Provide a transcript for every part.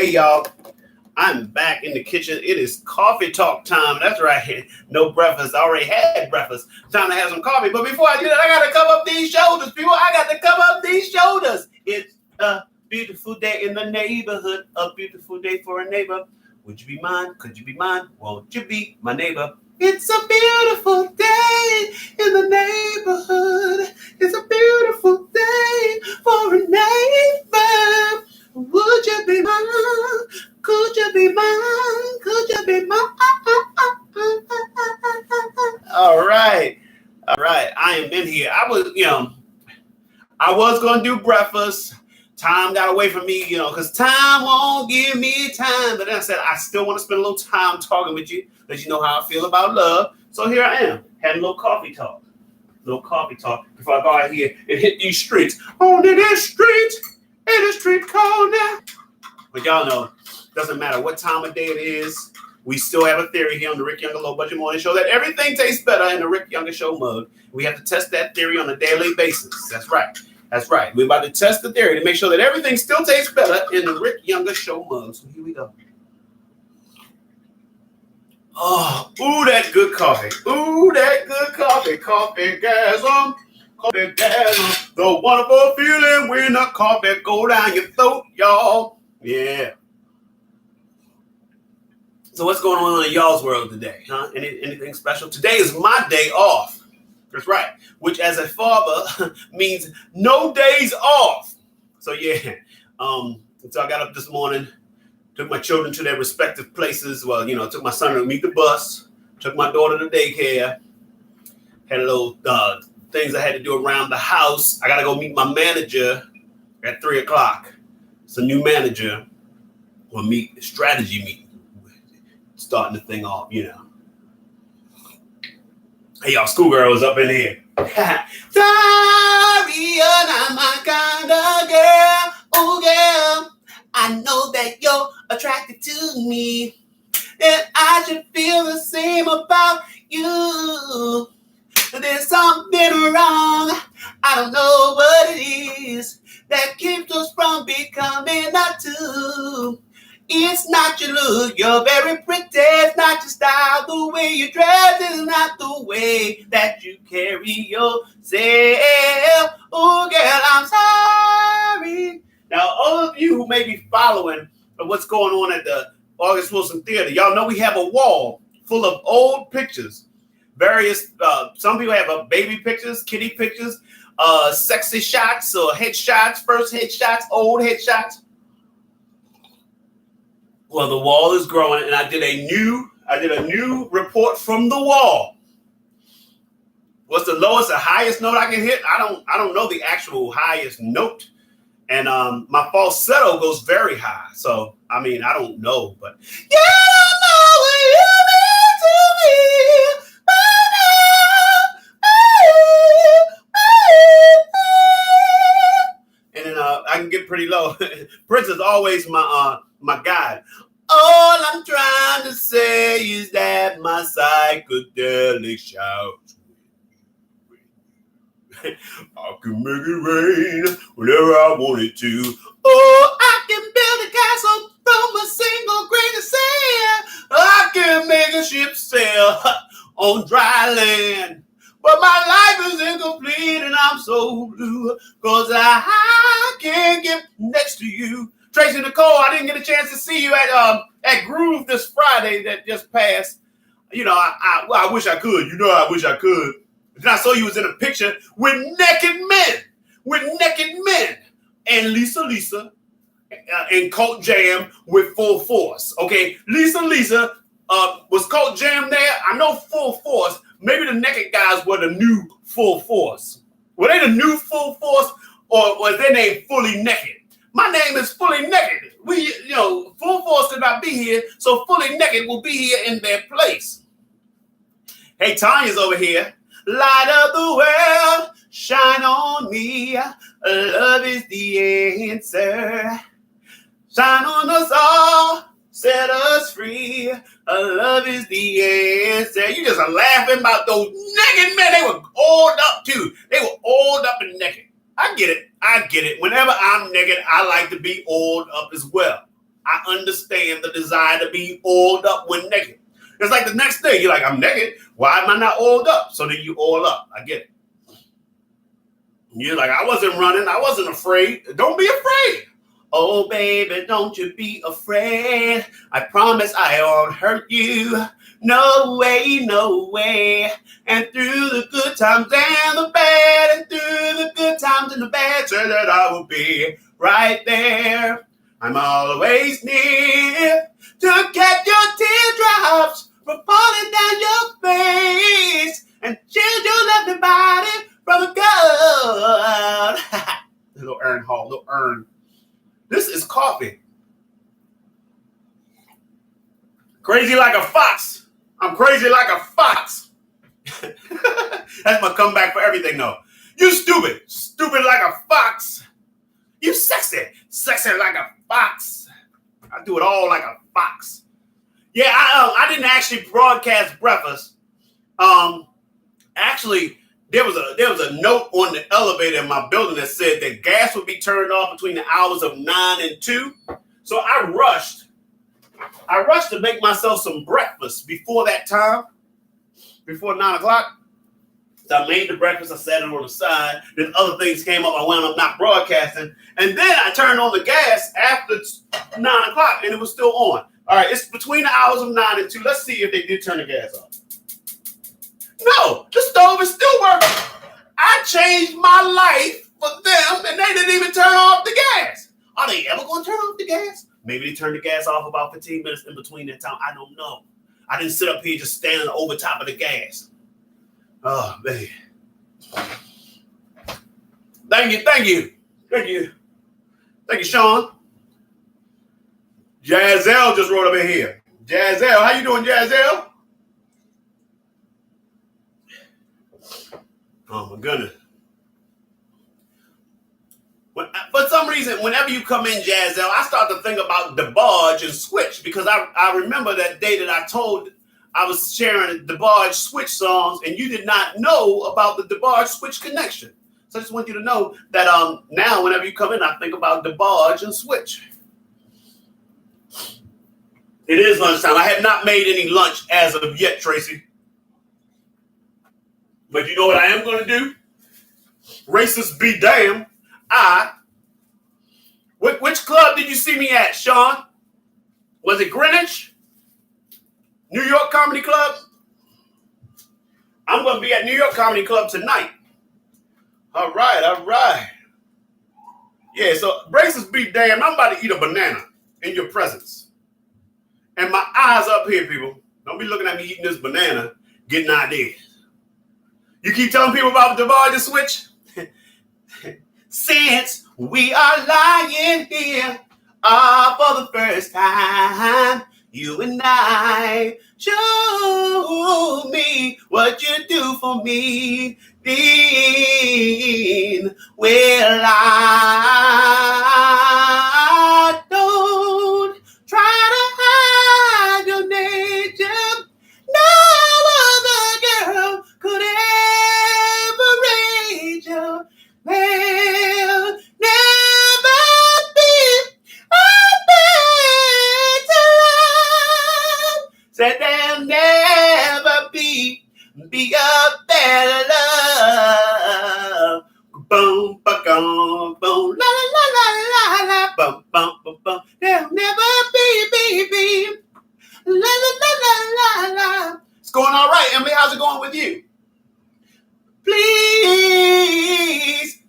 Hey, y'all. I'm back in the kitchen. It is coffee talk time. That's right. No breakfast. I already had breakfast. Time to have some coffee. But before I do that, I got to cover up these shoulders, people. I got to cover up these shoulders. It's a beautiful day in the neighborhood. A beautiful day for a neighbor. Would you be mine? Could you be mine? Won't you be my neighbor? It's a beautiful day in the neighborhood. It's a beautiful day for a neighbor. Would you be mine? Could you be mine? Could you be mine? All right. All right. I am in here. I was going to do breakfast. Time got away from me, because time won't give me time. But then I said, I still want to spend a little time talking with you, let you know how I feel about love. So here I am, having a little coffee talk. Before I go out here and hit these streets. On this street, in the street corner. But y'all know, doesn't matter what time of day it is, we still have a theory here on the Rick Younger Low Budget Morning Show that everything tastes better in the Rick Younger Show mug. We have to test that theory on a daily basis. That's right. We're about to test the theory to make sure that everything still tastes better in the Rick Younger Show mug. So here we go. Oh, ooh, that good coffee. Coffee-gasm. The wonderful feeling when the coffee go down your throat, y'all. Yeah. So what's going on in y'all's world today, huh? Anything special? Today is my day off. That's right. Which, as a father, means no days off. So yeah. So I got up this morning, took my children to their respective places. Well, took my son to meet the bus, took my daughter to daycare, had a little things I had to do around the house. I got to go meet my manager at 3:00. It's a new manager. We'll meet strategy meeting, starting the thing off, Hey, y'all, schoolgirl is up in here. Sorry, you're not my kind of girl. Oh, girl, I know that you're attracted to me. And I should feel the same about you. There's something wrong. I don't know what it is that keeps us from becoming a two. It's not your look, you're very pretty. It's not your style, the way you dress is not the way that you carry yourself. Oh, girl, I'm sorry. Now, all of you who may be following what's going on at the August Wilson Theater, y'all know we have a wall full of old pictures. Various, some people have baby pictures, kitty pictures, sexy shots or headshots, first headshots, old headshots. Well, the wall is growing, and I did a new report from the wall. What's the lowest or highest note I can hit? I don't know the actual highest note, and my falsetto goes very high. So I don't know, but you don't know what you mean to me. And then I can get pretty low. Prince is always my guide. All I'm trying to say is that my psychedelic shouts. I can make it rain whenever I want it to. Oh, I can build a castle from a single grain of sand. I can make a ship sail on dry land. But my life is incomplete and I'm so blue, cause I can't get next to you. Tracy Nicole, I didn't get a chance to see you at Groove this Friday that just passed. I wish I could. I wish I could. Then I saw you was in a picture with naked men. And Lisa, and Cult Jam with Full Force. Okay, Lisa, was Cult Jam there? I know Full Force. Maybe the naked guys were the new Full Force. Were they the new Full Force, or was their name Fully Naked? My name is Fully Naked. Full Force could not be here, so Fully Naked will be here in their place. Hey, Tanya's over here. Light up the world, shine on me. Love is the answer. Shine on us all, set us free. Love is the answer. You just are laughing about those naked men. They were oiled up too. They were oiled up and naked. I get it. Whenever I'm naked, I like to be oiled up as well. I understand the desire to be oiled up when naked. It's like the next day, you're like, I'm naked. Why am I not oiled up? So then you oil up. I get it. You're like, I wasn't running. I wasn't afraid. Don't be afraid. Oh, baby, don't you be afraid. I promise I won't hurt you. No way, no way. And through the good times and the bad, and through the good times and the bad, say that I will be right there. I'm always near to catch your teardrops from falling down your face and shield your lovely body from a gun. Little urn hall, little urn. This is coffee. Crazy like a fox. I'm crazy like a fox. That's my comeback for everything, though. You stupid. Stupid like a fox. You sexy. Sexy like a fox. I do it all like a fox. Yeah, I didn't actually broadcast breakfast. Actually, there was a note on the elevator in my building that said that gas would be turned off between the hours of 9 and 2. So I rushed to make myself some breakfast before that time, before 9 o'clock. So I made the breakfast. I sat it on the side. Then other things came up. I wound up not broadcasting. And then I turned on the gas after 9 o'clock, and it was still on. All right, it's between the hours of 9 and 2. Let's see if they did turn the gas off. No, the stove is still working. I changed my life for them, and they didn't even turn off the gas. Are they ever going to turn off the gas? Maybe they turned the gas off about 15 minutes in between that time. I don't know. I didn't sit up here just standing over top of the gas. Oh, man. Thank you, Sean. Jazelle just wrote up in here. Jazelle, how you doing, Jazelle? Oh, my goodness. For some reason, whenever you come in, Jazelle, I start to think about DeBarge and Switch, because I remember that day that I was sharing DeBarge Switch songs, and you did not know about the DeBarge Switch connection. So I just want you to know that now whenever you come in, I think about DeBarge and Switch. It is lunchtime. I have not made any lunch as of yet, Tracy. But you know what I am going to do? Racist be damned. Which club did you see me at, Sean? Was it Greenwich? New York Comedy Club? I'm going to be at New York Comedy Club tonight. All right. Yeah, so racist be damned. I'm about to eat a banana in your presence. And my eyes up here, people. Don't be looking at me eating this banana, getting ideas. You keep telling people about the DeBarge and Switch? Since we are lying here for the first time, you and I, show me what you do for me. Then, well, I don't try to hide your nature. No other girl could ever raise you. There'll never be a better love. Said there'll never be a better love. Boom, ba-gum, boom, la la la la la la, bum bum bum bum. There'll never be, baby. La la la la la la. It's going all right, Emily. How's it going with you? Please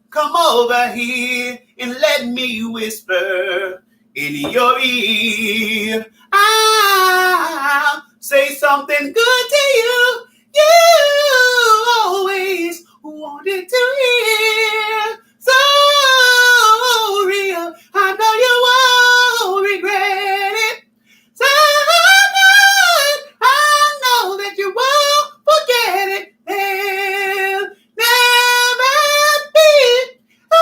come over here and let me whisper in your ear. I'll say something good to you. You always wanted to hear. So real. I know you won't regret it. So good. I know that you won't forget it. There'll never be a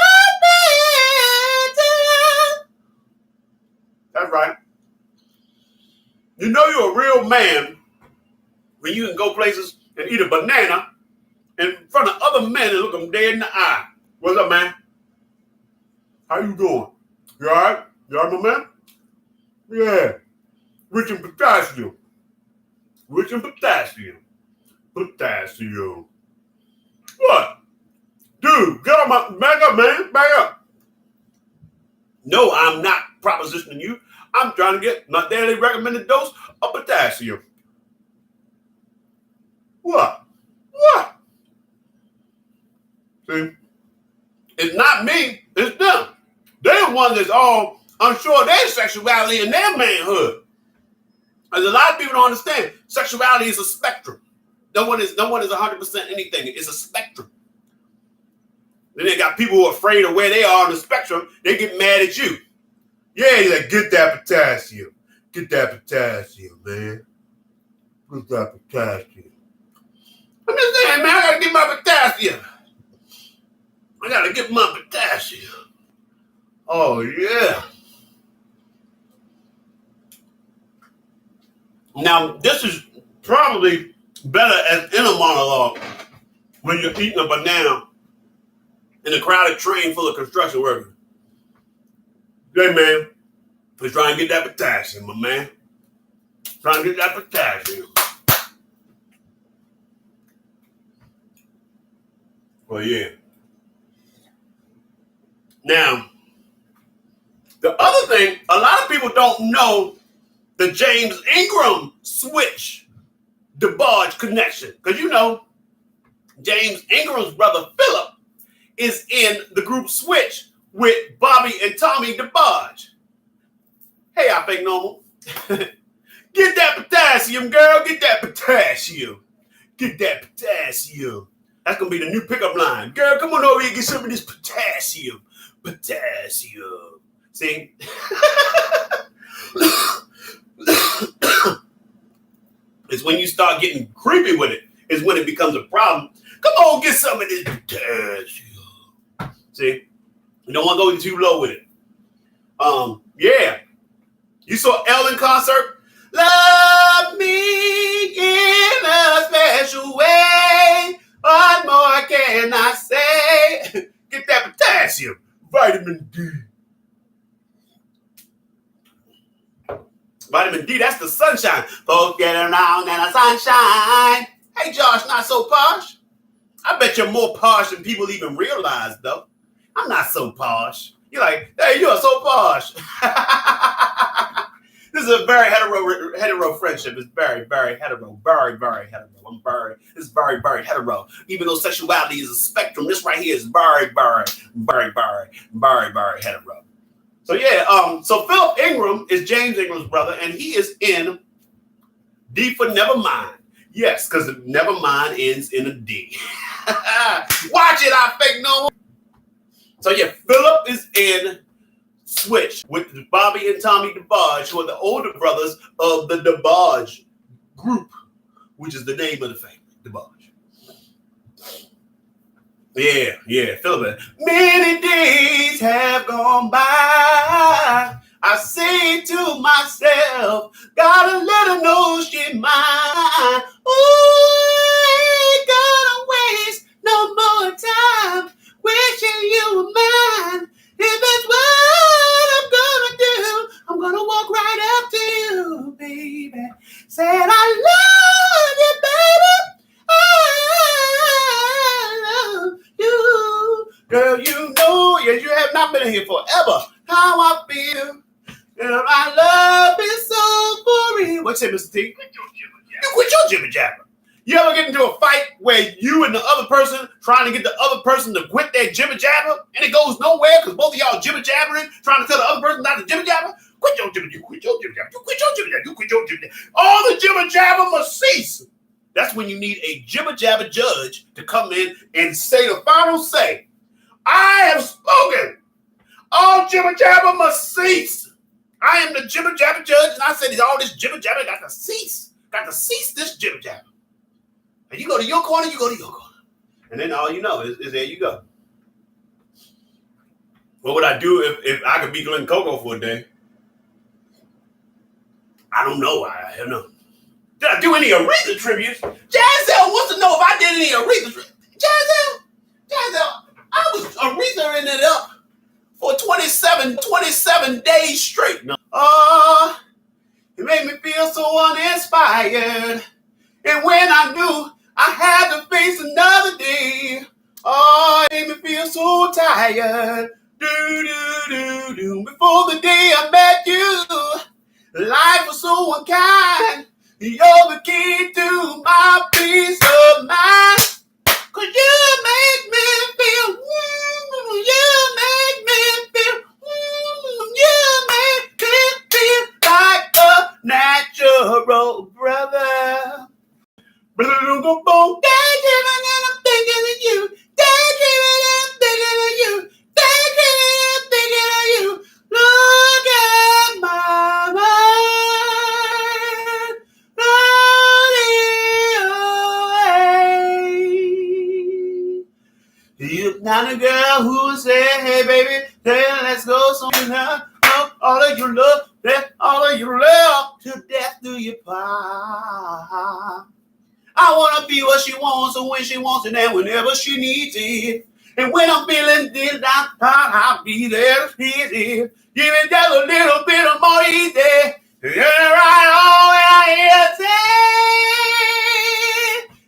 better love. That's right. You know you're a real man when you can go places and eat a banana in front of other men and look them dead in the eye. What's up, man? How you doing? You all right? You all right, my man? Yeah. Rich in potassium. Rich in potassium. Potassium. What? Dude, get on my back up, man. Back up. No, I'm not propositioning you. I'm trying to get my daily recommended dose of potassium. What? What? See? It's not me, it's them. They're the ones that's all unsure of their sexuality and their manhood. As a lot of people don't understand, sexuality is a spectrum. No one is 100% anything. It's a spectrum. Then they got people who are afraid of where they are on the spectrum. They get mad at you. Yeah, he's like, get that potassium. Get that potassium, man. Get that potassium. I'm just saying, man, I gotta get my potassium. I gotta get my potassium. Oh, yeah. Now, this is probably better as in a monologue when you're eating a banana in a crowded train full of construction workers. Hey, man, let's try and get that potassium, my man. Trying to get that potassium. Well, yeah. Now, the other thing, a lot of people don't know the James Ingram Switch DeBarge connection. Because you know, James Ingram's brother Philip is in the group Switch with Bobby and Tommy DeBarge. Hey, I think normal. Get that potassium, girl. Get that potassium. Get that potassium. That's going to be the new pickup line. Girl, come on over here and get some of this potassium. Potassium. See? It's when you start getting creepy with it, is when it becomes a problem. Come on, get some of this potassium. See? You don't want to go too low with it. Yeah. You saw Ellen concert? Love me in a special way. What more can I say? Get that potassium. Vitamin D. Vitamin D, that's the sunshine. Folks get around in the sunshine. Hey, Josh, not so posh. I bet you're more posh than people even realize, though. I'm not so posh. You're like, hey, you're so posh. This is a very hetero friendship. It's very, very hetero. Very, very hetero. It's very, very hetero. Even though sexuality is a spectrum, this right here is very, very, very, very, very, very hetero. So yeah, so Philip Ingram is James Ingram's brother, and he is in D for Nevermind. Yes, because Nevermind ends in a D. Watch it, I fake no. So yeah, Philip is in Switch with Bobby and Tommy DeBarge, who are the older brothers of the DeBarge group, which is the name of the family, DeBarge. Yeah, Philip. Many days have gone by. I say to myself, gotta let her know she's mine. Ooh, ain't gonna waste no more time wishing you were mine. If that's what I'm gonna do, I'm gonna walk right up to you, baby. Said I love you, baby. I love you. Girl, you know, yes, you have not been here forever. How I feel. Girl, I love it so for real. What's it, Mr. T? You quit your jibber jabber. You ever get into a fight where you and the other person trying to get the other person to quit their jibber jabber and it goes nowhere because both of y'all jibber jabbering, trying to tell the other person not to jibber jabber? Quit your jibber jabber. You quit your jibber jabber. You quit your jibber jabber. You quit your jibber jabber. All the jibber jabber must cease. That's when you need a jibber jabber judge to come in and say the final say. I have spoken. All jibber jabber must cease. I am the jibber jabber judge, and I said all this jibber jabber got to cease. Got to cease this jibber jabber. And you go to your corner, you go to your corner. And then all you know is there you go. What would I do if I could be Glen Coco for a day? I don't know. I don't know. Did I do any Aretha tributes? Jazelle wants to know if I did any Aretha tributes. Jazelle, I was Aretha-ing it up for 27 days straight. No, Oh, it made me feel so uninspired. And when I knew I had to face another day, oh, it made me feel so tired. Before the day I met you, life was so unkind. You're the key to my peace of mind. 'Cause you make me feel, you make me feel, you make me feel like a natural brother. Daydreaming and I'm thinking of you. Daydreaming and I'm thinking of you. Daydreaming and I'm thinking of you. Look at my mind running away. You're not a girl who said, hey baby, hey, let's go somewhere. All of your love, all of your love, to death do you part. I want to be what she wants and when she wants it and whenever she needs it. And when I'm feeling this down, I'll be there. Give it just a little bit of more easy. Yeah, right on when I hear it say,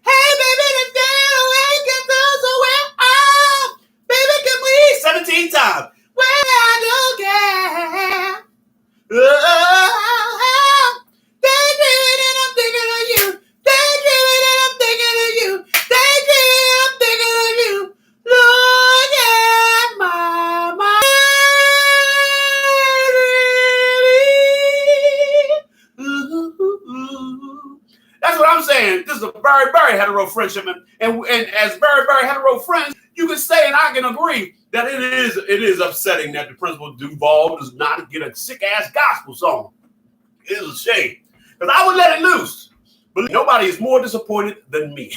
hey, baby, the day away gets us away. Oh, baby, can we 17 times? When I don't care. Oh, daydreaming and I'm thinking of you. Daydreaming and I'm thinking of you. Daydreaming and I'm thinking of you. Look at my mind. That's what I'm saying. This is a very, very hetero friendship. And as very, very hetero friends, you can say, and I can agree, that it is upsetting that the Principal Duval does not get a sick-ass gospel song. It is a shame. Because I would let it loose. But nobody is more disappointed than me.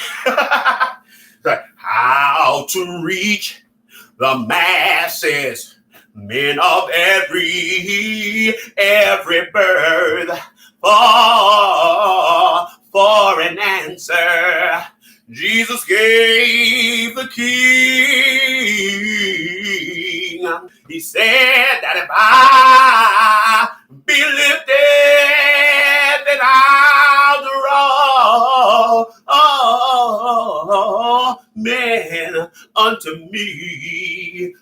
Like, how to reach the masses, men of every birth, for an answer. Jesus gave the king. He said that if I be lifted, then I'll draw men unto me.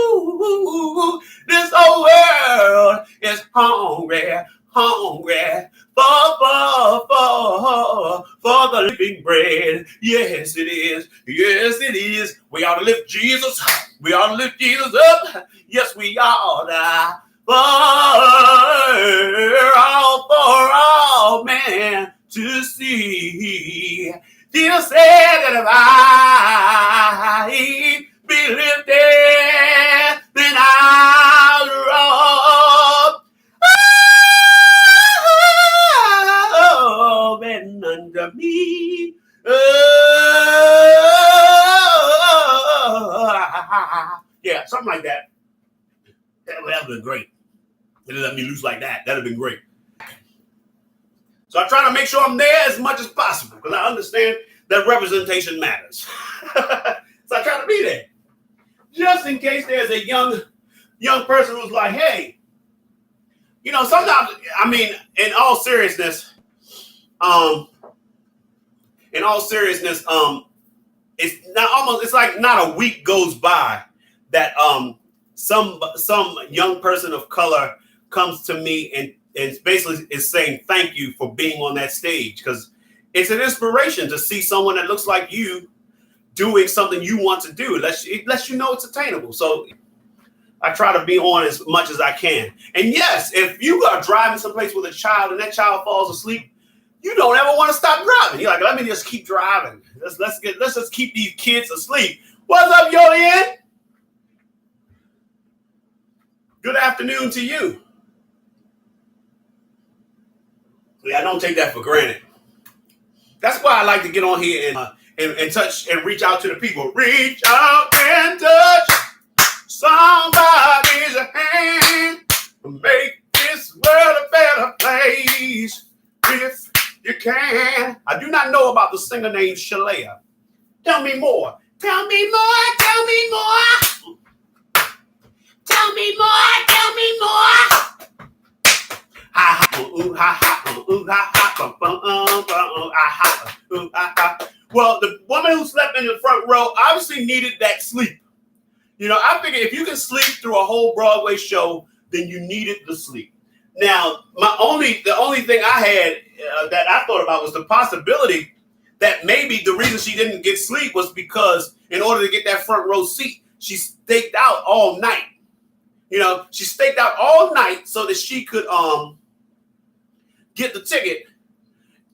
Ooh, this whole world is hungry for the living bread. Yes, it is. Yes, it is. We ought to lift Jesus. We ought to lift Jesus up. Yes, we ought to. For all men to see. Jesus said that if I be lifted, then I'll draw. Oh, men under me. Yeah, something like that. That would have been great. They let me loose like that. That'd have been great. So I try to make sure I'm there as much as possible because I understand that representation matters. So I try to be there. Just in case there's a young person who's like, hey, you know, sometimes, I mean, in all seriousness, it's like not a week goes by that some young person of color comes to me and basically is saying thank you for being on that stage, because it's an inspiration to see someone that looks like you doing something you want to do. It lets you know it's attainable. So I try to be on as much as I can. And yes, if you are driving someplace with a child and that child falls asleep, you don't ever want to stop driving. You're like, let me just keep driving. Let's just keep these kids asleep. What's up, Yolian? Good afternoon to you. Yeah, I don't take that for granted. That's why I like to get on here and touch and reach out to the people. Reach out and touch somebody's hand. Make this world a better place if you can. I do not know about the singer named Shalea. Tell me more. Tell me more. Tell me more. Tell me more. Tell me Ha ha ooh ha ha ooh ha ha ooh ha ha. Well, the woman who slept in the front row obviously needed that sleep. You know, I figure if you can sleep through a whole Broadway show, then you needed the sleep. Now, the only thing I had that I thought about was the possibility that maybe the reason she didn't get sleep was because in order to get that front row seat, she staked out all night. You know, she staked out all night so that she could get the ticket.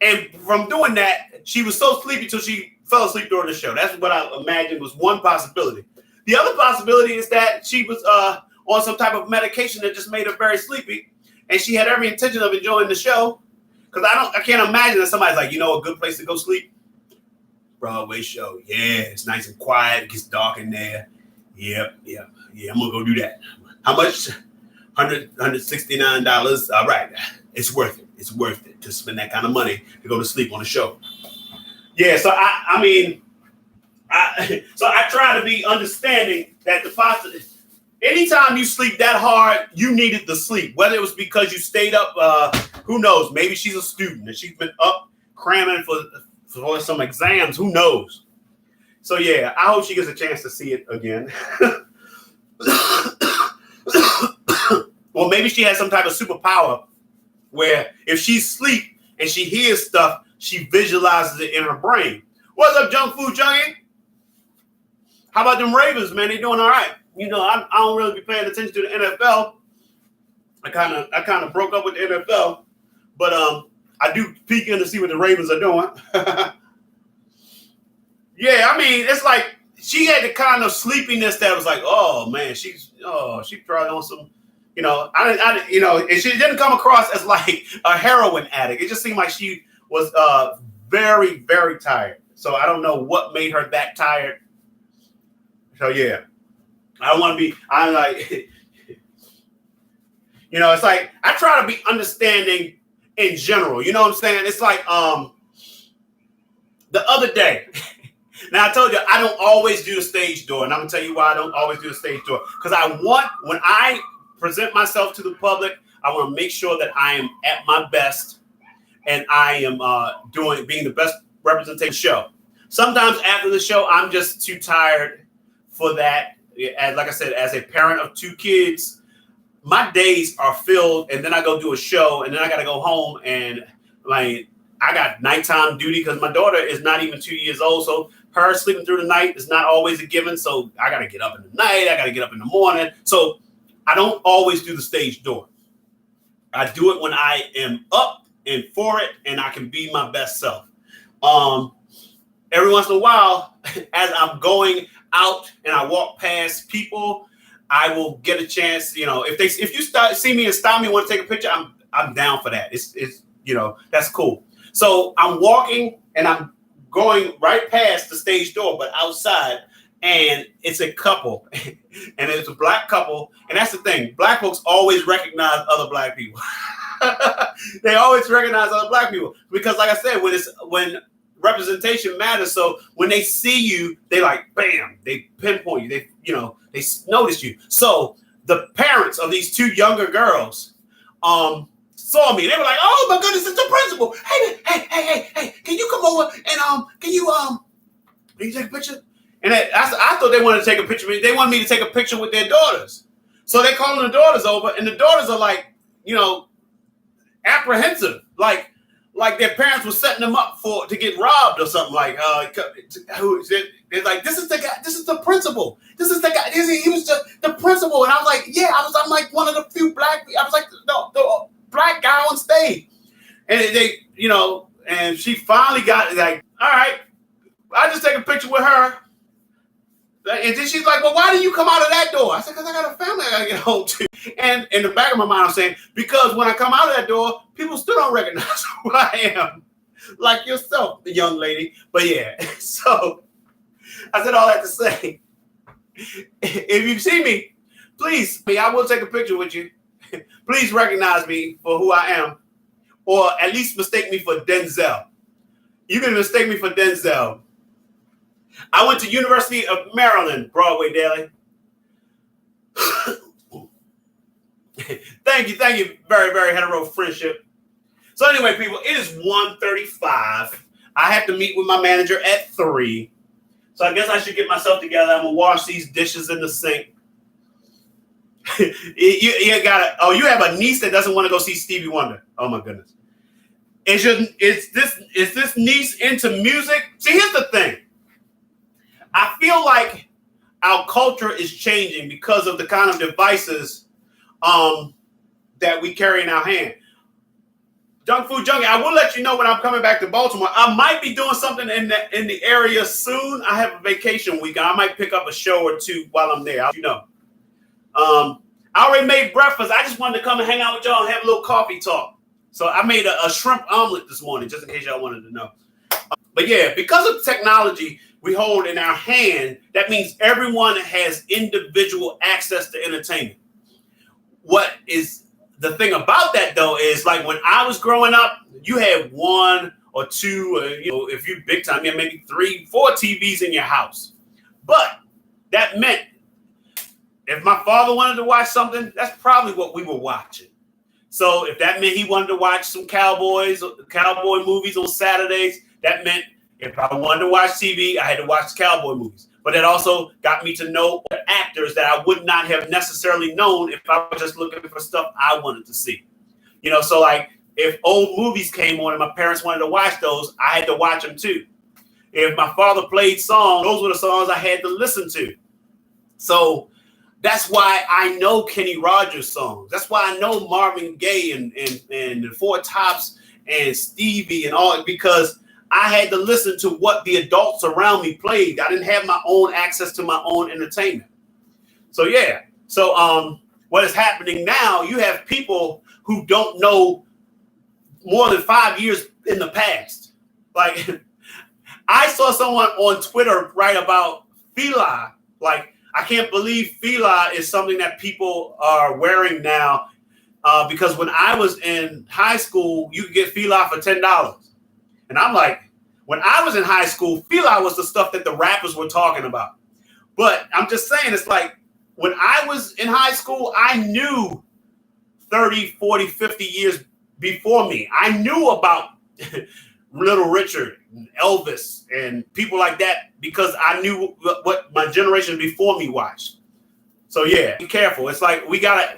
And from doing that, she was so sleepy till she fell asleep during the show. That's what I imagined was one possibility. The other possibility is that she was on some type of medication that just made her very sleepy, and she had every intention of enjoying the show. Because I can't imagine that somebody's like, you know, a good place to go sleep? Broadway show. Yeah, it's nice and quiet. It gets dark in there. Yep. I'm gonna go do that. How much? $169. All right, it's worth it. It's worth it to spend that kind of money to go to sleep on a show. Yeah, so I try to be understanding that the positive. Anytime you sleep that hard, you needed the sleep. Whether it was because you stayed up, who knows? Maybe she's a student and she's been up cramming for some exams. Who knows? So yeah, I hope she gets a chance to see it again. Or maybe she has some type of superpower where if she's asleep and she hears stuff, she visualizes it in her brain. What's up, Junk Food Junkie? How about them Ravens, man? They doing all right. You know, I don't really be paying attention to the NFL. I kind of broke up with the NFL, but I do peek in to see what the Ravens are doing. Yeah, I mean, it's like she had the kind of sleepiness that was like, oh man, she tried on some, you know, you know, and she didn't come across as like a heroin addict. It just seemed like she was very, very tired. So I don't know what made her that tired. So yeah, I'm like, you know, it's like, I try to be understanding in general. You know what I'm saying? It's like, the other day, now I told you, I don't always do the stage door. And I'm gonna tell you why I don't always do the stage door. Because when I present myself to the public, I want to make sure that I am at my best and I am being the best representation show. Sometimes after the show, I'm just too tired for that. As like I said, as a parent of 2 kids, my days are filled, and then I go do a show, and then I got to go home, and like I got nighttime duty because my daughter is not even 2 years old, so her sleeping through the night is not always a given. So I got to get up in the night, I got to get up in the morning. So I don't always do the stage door. I do it when I am up and for it, and I can be my best self. Every once in a while, as I'm going out and I walk past people, I will get a chance. You know, if you see me and stop me and want to take a picture, I'm down for that. It's you know, that's cool. So I'm walking and I'm going right past the stage door, but outside, and it's a couple, and it's a black couple, and that's the thing. Black folks always recognize other black people. They always recognize other black people because, like I said, when representation matters. So when they see you, they like, bam, they pinpoint you. They notice you. So the parents of these 2 younger girls saw me. They were like, oh my goodness, it's the principal. Hey, can you come over and can you take a picture? And I thought they wanted to take a picture. They wanted me to take a picture with their daughters. So they calling the daughters over, and the daughters are like, you know, apprehensive, like their parents were setting them up to get robbed or something. Like, they're like, this is the guy, this is the principal, this is the guy, he was just the principal. And I was like, yeah, I'm like one of the few black, I was like the black guy on stage. And they, you know, and she finally got like, all right, I just take a picture with her. And then she's like, well, why did you come out of that door? I said, because I got a family I got to get home to. And in the back of my mind, I'm saying, because when I come out of that door, people still don't recognize who I am. Like yourself, the young lady. But yeah, so I said all that to say, if you see me, please, I will take a picture with you. Please recognize me for who I am, or at least mistake me for Denzel. You can mistake me for Denzel. I went to University of Maryland, Broadway Daily. Thank you. Very, very hetero friendship. So anyway, people, it is 1:35. I have to meet with my manager at 3. So I guess I should get myself together. I'm gonna wash these dishes in the sink. you got it. Oh, you have a niece that doesn't want to go see Stevie Wonder. Oh my goodness. Is this niece into music? See, here's the thing. I feel like our culture is changing because of the kind of devices that we carry in our hand. Junk Food Junkie, I will let you know when I'm coming back to Baltimore. I might be doing something in the area soon. I have a vacation week. I might pick up a show or two while I'm there. I'll let you know. I already made breakfast. I just wanted to come and hang out with y'all and have a little coffee talk. So I made a shrimp omelet this morning, just in case y'all wanted to know. But yeah, because of technology we hold in our hand, that means everyone has individual access to entertainment. What is the thing about that, though, is like when I was growing up, you had 1 or 2, if you're big time, you had maybe 3, 4 TVs in your house. But that meant if my father wanted to watch something, that's probably what we were watching. So if that meant he wanted to watch some cowboy movies on Saturdays, that meant if I wanted to watch TV, I had to watch cowboy movies. But it also got me to know actors that I would not have necessarily known if I was just looking for stuff I wanted to see. So like if old movies came on and my parents wanted to watch those, I had to watch them too. If my father played songs, those were the songs I had to listen to. So that's why I know Kenny Rogers songs. That's why I know Marvin Gaye and the Four Tops and Stevie and all, because I had to listen to what the adults around me played. I didn't have my own access to my own entertainment. So yeah. So what is happening now, you have people who don't know more than 5 years in the past. Like I saw someone on Twitter write about Fila. Like, I can't believe Fila is something that people are wearing now because when I was in high school, you could get Fila for $10. And I'm like, when I was in high school, Fila was the stuff that the rappers were talking about. But I'm just saying, it's like when I was in high school, I knew 30, 40, 50 years before me. I knew about Little Richard, and Elvis, and people like that because I knew what my generation before me watched. So yeah, be careful. It's like we gotta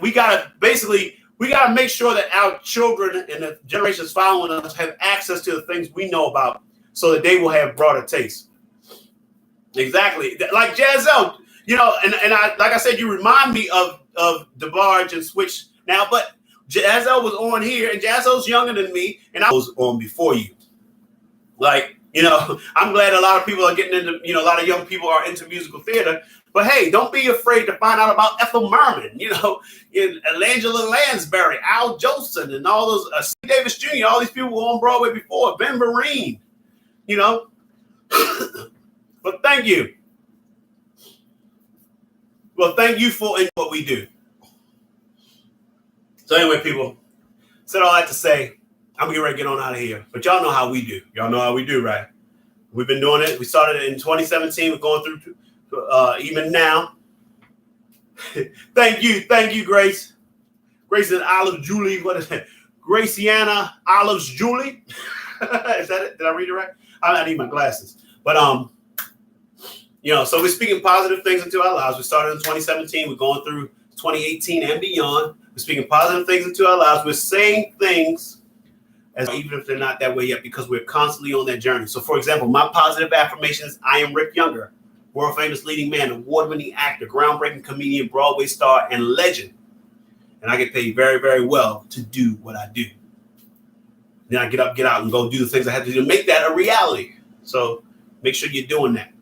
make sure that our children and the generations following us have access to the things we know about, so that they will have broader taste. Exactly, like Jazelle, and I, like I said, you remind me of DeBarge and Switch now, but Jazelle was on here, and Jazzelle's younger than me, and I was on before you. Like, I'm glad a lot of people are getting into, a lot of young people are into musical theater. But hey, don't be afraid to find out about Ethel Merman, and Angela Lansbury, Al Jolson, and all those, C. Davis Jr., all these people were on Broadway before, Ben Vereen, But thank you. Well, thank you for what we do. So anyway, people, said all that to say, I'm getting ready to get on out of here. But y'all know how we do. Y'all know how we do, right? We've been doing it. We started it in 2017. We're going through even now. Thank you, Grace. Grace and Olive Julie. What is that? Graciana Olives Julie. Is that it? Did I read it right? I need my glasses. But so we're speaking positive things into our lives. We started in 2017. We're going through 2018 and beyond. We're speaking positive things into our lives. We're saying things even if they're not that way yet, because we're constantly on that journey. So, for example, my positive affirmation is I am Rick Younger, world famous leading man, award-winning actor, groundbreaking comedian, Broadway star, and legend. And I get paid very, very well to do what I do. Then I get out, and go do the things I have to do to make that a reality. So make sure you're doing that.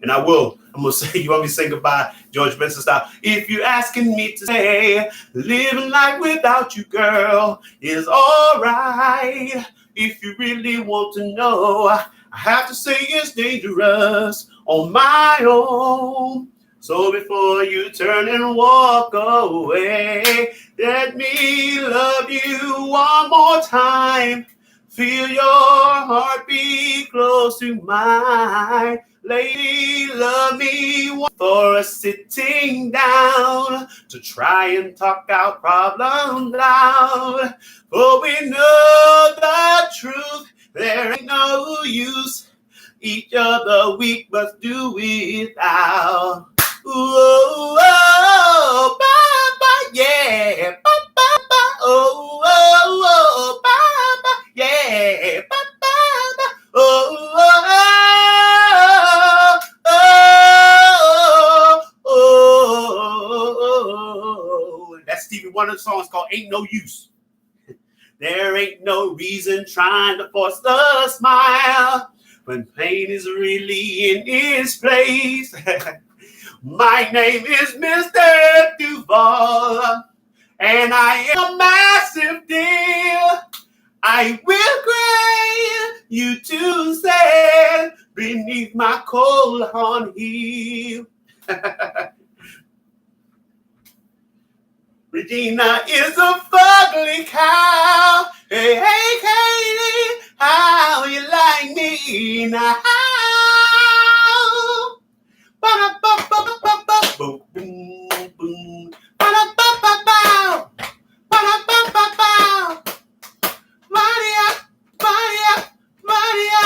And I will. I'm going to say, you want me to say goodbye, George Benson style? If you're asking me to say, living life without you, girl, is all right. If you really want to know, I have to say it's dangerous on my own. So before you turn and walk away, let me love you one more time. Feel your heartbeat close to mine. Lady, love me for us sitting down to try and talk our problems out. For we know the truth, there ain't no use. Each other we must do without. Ooh, oh, bye, bye, yeah, bye, bye, bye, oh, oh, oh, bye, bye, yeah, bye, bye, bye, oh, oh, oh, oh. That Stevie Wonder song is called Ain't No Use. There ain't no reason trying to force a smile when pain is really in its place. My name is Mr. Duval, and I am a massive deal. I will grant you to stand beneath my cold hard heel. Regina is a fugly cow. Hey, hey, Katie, how you like me now? Boom, boom, boom. Maria, Maria, Maria,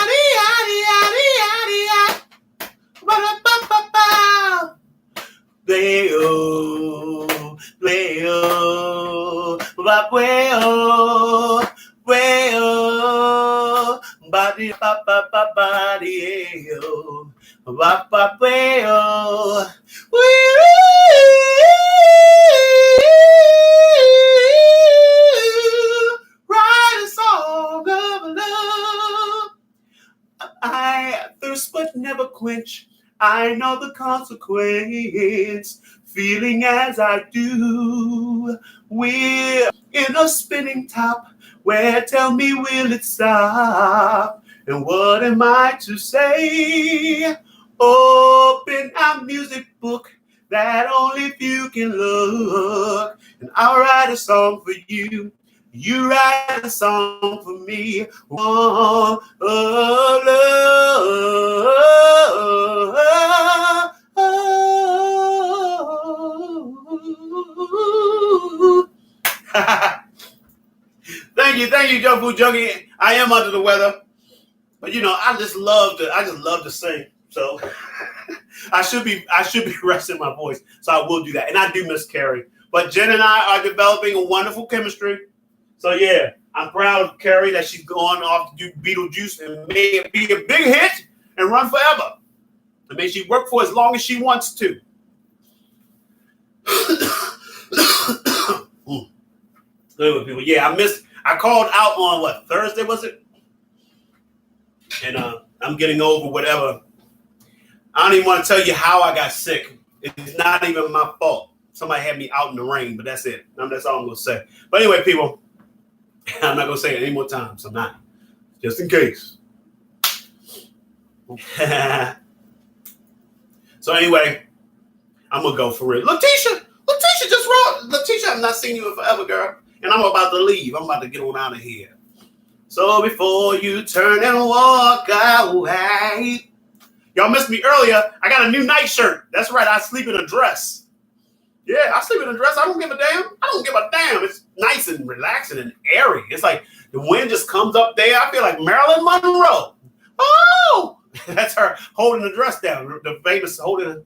Leo, Leo, Bapueo, Pueo, Badi, Papa, Badio, Bapueo, write a song of love. I thirst but never quench. I know the consequence. Feeling as I do, we're in a spinning top. Where, tell me, will it stop? And what am I to say? Open our music book that only few can look. And I'll write a song for you. You write a song for me. Oh, oh, oh, oh. Thank you, Joe Food Junkie. I am under the weather, but you know, I just love to sing. So I should be resting my voice. So I will do that, and I do miss Carrie. But Jen and I are developing a wonderful chemistry. So yeah, I'm proud of Carrie that she's gone off to do Beetlejuice and may it be a big hit and run forever. I mean, she worked for as long as she wants to. Good people. Yeah, I called out on what, Thursday was it? And I'm getting over whatever. I don't even want to tell you how I got sick. It's not even my fault. Somebody had me out in the rain, but that's it. That's all I'm going to say. But anyway, people, I'm not going to say it any more times. I'm not. Just in case. So anyway, I'm going to go for real. Letitia just wrote. Letitia, I've not seen you in forever, girl. And I'm about to leave. I'm about to get on out of here. So before you turn and walk away. Y'all missed me earlier. I got a new nightshirt. That's right. I sleep in a dress. Yeah, I sleep in a dress. I don't give a damn. I don't give a damn. It's nice and relaxing and airy. It's like the wind just comes up there. I feel like Marilyn Monroe. Oh, that's her holding the dress down. The famous holding it.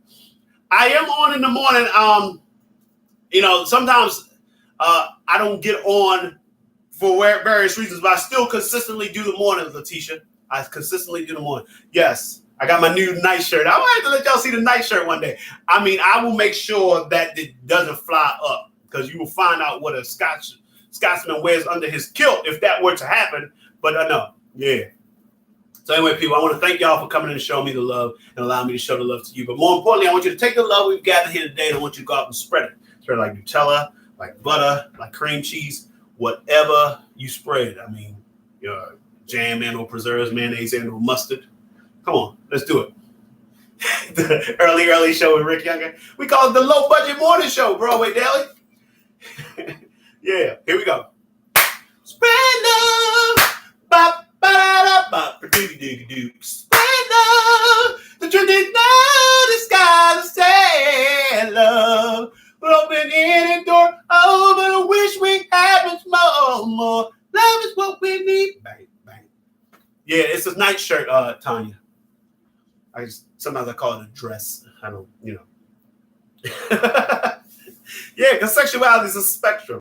I am on in the morning. You know, sometimes I don't get on for various reasons, but I still consistently do the morning, Letitia. I consistently do the morning. Yes, I got my new nightshirt. I might have to let y'all see the nightshirt one day. I mean, I will make sure that it doesn't fly up because you will find out what a Scotsman wears under his kilt if that were to happen. But I know, yeah. So anyway, people, I want to thank y'all for coming in and showing me the love and allowing me to show the love to you. But more importantly, I want you to take the love we've gathered here today and I want you to go out and spread it. Spread it like Nutella, like butter, like cream cheese, whatever you spread. I mean, your jam and or preserves, mayonnaise and or mustard. Come on, let's do it. The early show with Rick Younger. We call it the low budget morning show, Broadway Daily. Yeah, here we go. Spread love. Bop, ba-da-da, bop, ba-doo-doo-doo-doo. Spread love. The truth is now the sky to say love. But open open any door. Oh, but I wish we had much more. Love is what we need. Bang, bang. Yeah, it's a nightshirt, Tanya. Sometimes I call it a dress. I don't, Yeah, because sexuality is a spectrum.